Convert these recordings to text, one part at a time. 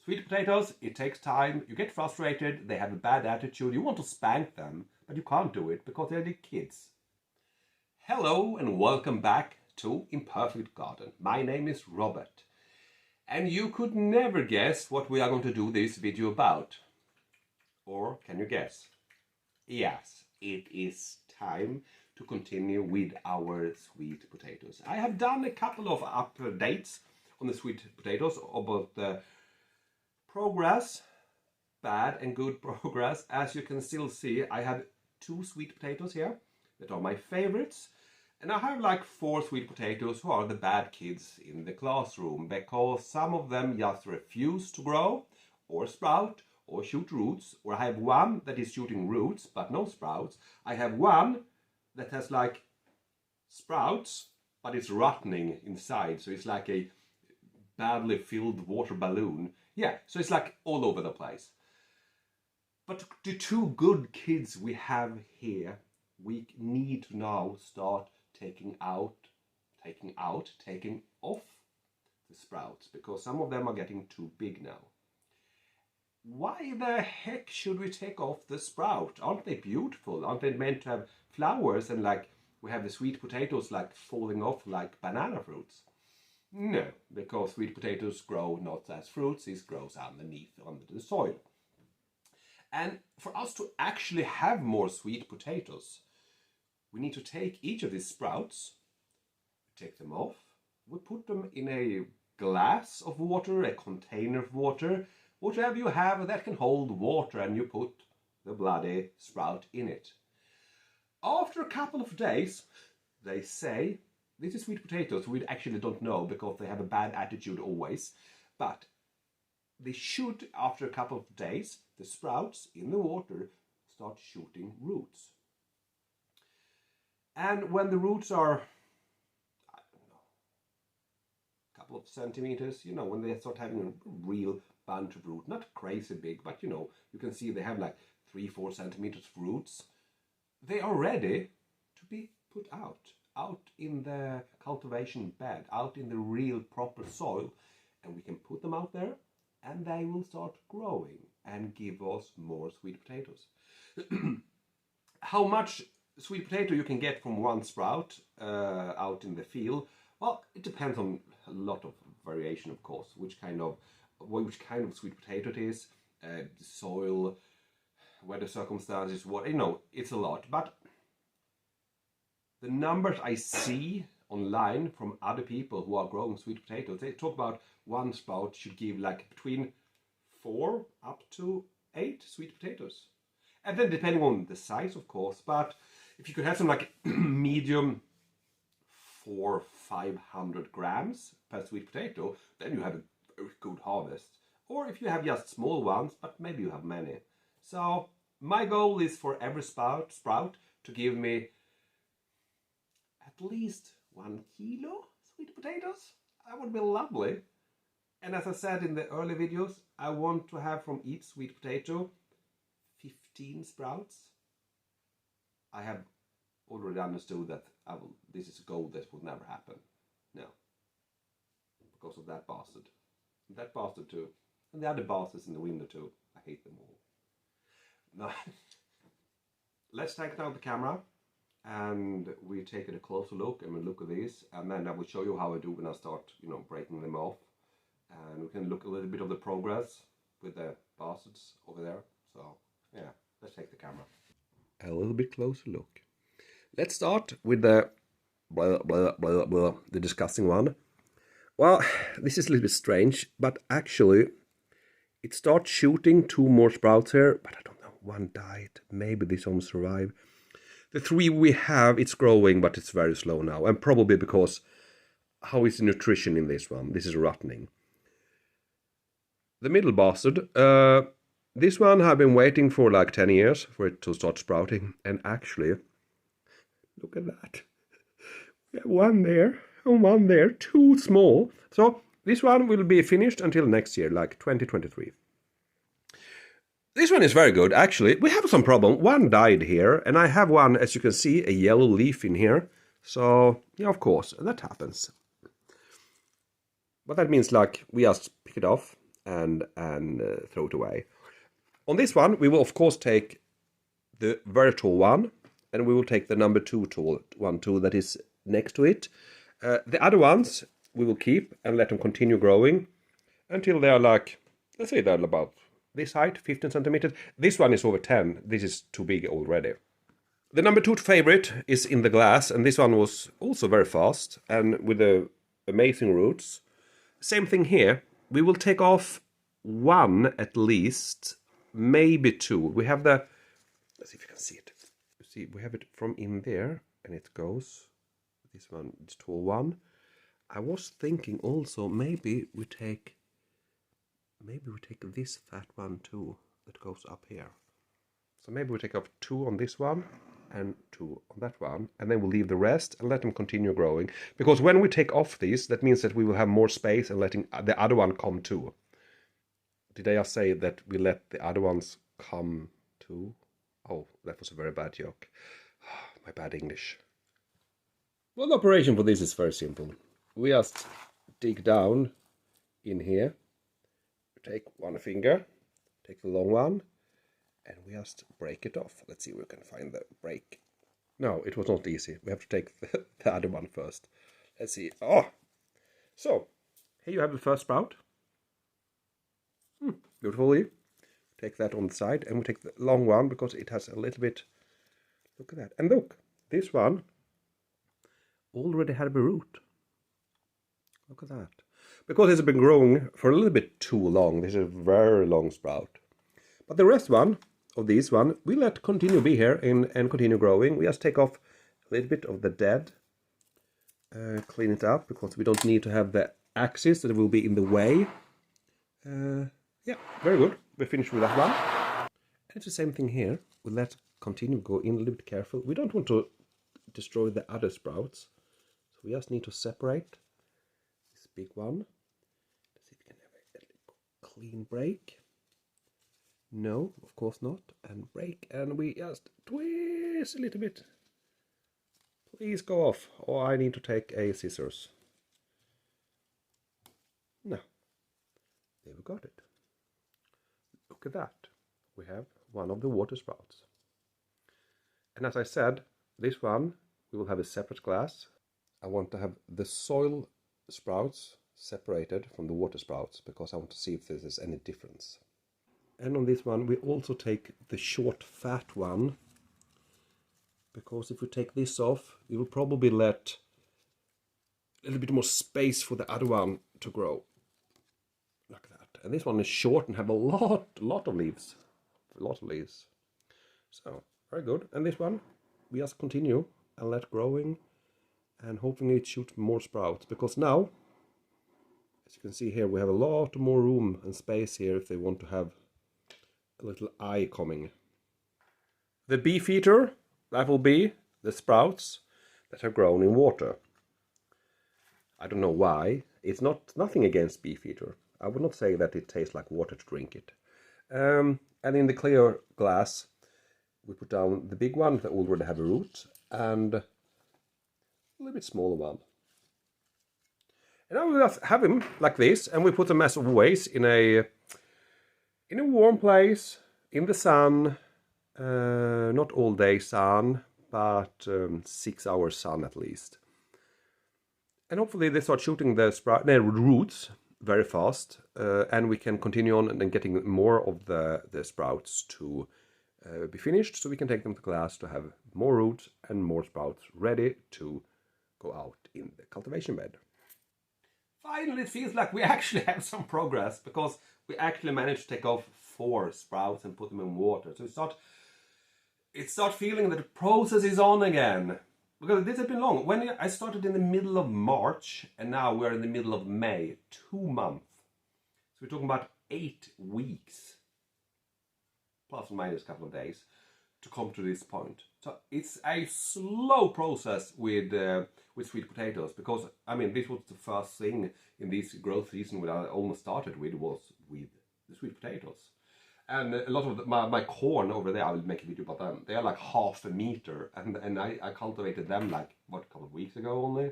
Sweet potatoes, it takes time, you get frustrated, they have a bad attitude, you want to spank them, but you can't do it because they're the kids. Hello and welcome back to Imperfect Garden. My name is Robert. And you could never guess what we are going to do this video about. Or can you guess? Yes, it is time to continue with our sweet potatoes. I have done a couple of updates on the sweet potatoes about the progress, bad and good progress. As you can still see, I have 2 sweet potatoes here that are my favorites. And I have like 4 sweet potatoes who are the bad kids in the classroom because some of them just refuse to grow or sprout or shoot roots. Or I have one that is shooting roots but no sprouts. I have one that has like sprouts but it's rotting inside, so it's like a badly filled water balloon. Yeah, so it's like all over the place. But the 2 good kids we have here, we need to now start taking off the sprouts because some of them are getting too big now. Why the heck should we take off the sprout? Aren't they beautiful? Aren't they meant to have flowers and like we have the sweet potatoes like falling off like banana fruits? No, because sweet potatoes grow not as fruits, it grows underneath under the soil. And for us to actually have more sweet potatoes, we need to take each of these sprouts, take them off, we put them in a glass of water, a container of water, whatever you have that can hold water, and you put the bloody sprout in it. After a couple of days, they say, this is sweet potatoes, we actually don't know because they have a bad attitude always, but they should, after a couple of days, the sprouts in the water start shooting roots. And when the roots are, I don't know, a couple of centimeters, you know, when they start having a real bunch of roots, not crazy big, but you know, you can see they have like 3-4 centimeters of roots, they are ready to be put out in the cultivation bed, out in the real proper soil, and we can put them out there and they will start growing and give us more sweet potatoes. How much sweet potato you can get from one sprout out in the field? Well, it depends on a lot of variation, of course, which kind of sweet potato it is, the soil, weather circumstances, what, you know, it's a lot. But the numbers I see online from other people who are growing sweet potatoes, they talk about one sprout should give like between 4 up to 8 sweet potatoes. And then depending on the size, of course, but if you could have some like medium 400-500 grams per sweet potato, then you have a very good harvest. Or if you have just small ones, but maybe you have many. So my goal is for every sprout to give me at least 1 kilo sweet potatoes. That would be lovely. And as I said in the early videos, I want to have from each sweet potato 15 sprouts. I have already understood that this is a goal that will never happen. No. Because of that bastard. That bastard too. And the other bastards in the window too. I hate them all. Now, let's take down the camera and we take a closer look and we look at these, and then I will show you how I do when I start, you know, breaking them off. And we can look a little bit of the progress with the bastards over there. So yeah, let's take the camera. A little bit closer look. Let's start with the the disgusting one. Well, this is a little bit strange, but actually it starts shooting 2 more sprouts here, but I don't know, one died. Maybe this one will survive. The 3 we have, it's growing, but it's very slow now, and probably because how is the nutrition in this one? This is rotting. The middle bastard, this one I've been waiting for like 10 years for it to start sprouting, and actually, look at that. We have 1 there and 1 there, 2 small. So this one will be finished until next year, like 2023. This one is very good, actually. We have some problem. 1 died here, and I have 1, as you can see, a yellow leaf in here. So, yeah, of course, that happens. But that means, like, we just pick it off, and throw it away. On this one, we will of course take the very tall one, and we will take the number 2 tall one too that is next to it. The other ones we will keep and let them continue growing until they are like, let's say they're about this height, 15 centimeters. This one is over 10. This is too big already. The number 2 favorite is in the glass, and this one was also very fast and with the amazing roots. Same thing here. We will take off one at least, maybe 2. We have the, let's see if you can see it. You see, we have it from in there, and it goes. This one, this tall one. I was thinking also maybe we take this fat one too that goes up here. So maybe we take off 2 on this one and 2 on that one, and then we'll leave the rest and let them continue growing. Because when we take off these, that means that we will have more space and letting the other one come too. Did I just say that we let the other ones come too? Oh, that was a very bad joke. My bad English. Well, the operation for this is very simple. We just dig down in here, take one finger, take the long one, and we just break it off. Let's see if we can find the break. No, it was not easy. We have to take the other one first. Let's see. Oh! So, here you have the first sprout. Beautifully. Take that on the side, and we take the long one because it has a little bit... Look at that. And look, this one already had a root. Look at that. Because it's been growing for a little bit too long. This is a very long sprout. But the rest one of these one, we let continue be here and continue growing. We just take off a little bit of the dead. Clean it up because we don't need to have the axis that will be in the way. Yeah, very good. We're finished with that one. And it's the same thing here. We let continue go in a little bit careful. We don't want to destroy the other sprouts. So we just need to separate this big one. Let's see if we can have a clean break. No, of course not. And break, and we just twist a little bit. Please go off, or I need to take a scissors. No. There we got it. Look at that. We have one of the water sprouts. And as I said, this one we will have a separate glass. I want to have the soil sprouts separated from the water sprouts because I want to see if there's any difference. And on this one we also take the short fat one, because if we take this off we will probably let a little bit more space for the other one to grow. Like that. And this one is short and have a lot of leaves. A lot of leaves. So, very good. And this one we just continue and let growing, and hoping it shoots more sprouts, because now, as you can see here, we have a lot more room and space here if they want to have a little eye coming. The beef eater, that will be the sprouts that have grown in water. I don't know why. It's nothing against beef eater. I would not say that it tastes like water to drink it. And in the clear glass, we put down the big one that already have a root, and a little bit smaller one. And I will just have him like this, and we put them as always in a warm place, in the sun, not all day sun, but 6 hours sun at least. And hopefully they start shooting the roots very fast, and we can continue on and then getting more of the sprouts to be finished, so we can take them to glass to have more roots and more sprouts ready to go out in the cultivation bed. Finally, it feels like we actually have some progress, because we actually managed to take off 4 sprouts and put them in water. So it starts feeling that the process is on again. Because this has been long. When I started in the middle of March, and now we're in the middle of May, 2 months. So we're talking about 8 weeks, plus or minus a couple of days, to come to this point. So it's a slow process with sweet potatoes, because I mean this was the first thing in this growth season that I almost started with, was with the sweet potatoes. And a lot of my corn over there, I will make a video about them. They are like half a meter, and I cultivated them like, what, a couple of weeks ago only.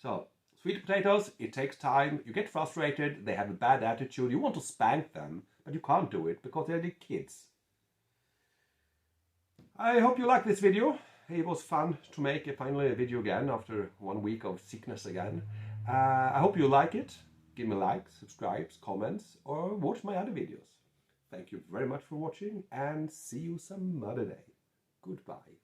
So Sweet potatoes, it takes time, you get frustrated, they have a bad attitude, you want to spank them, but you can't do it because they're the kids. I hope you like this video. It was fun to make finally a video again after 1 week of sickness again. I hope you like it. Give me likes, subscribes, comments, or watch my other videos. Thank you very much for watching and see you some other day. Goodbye.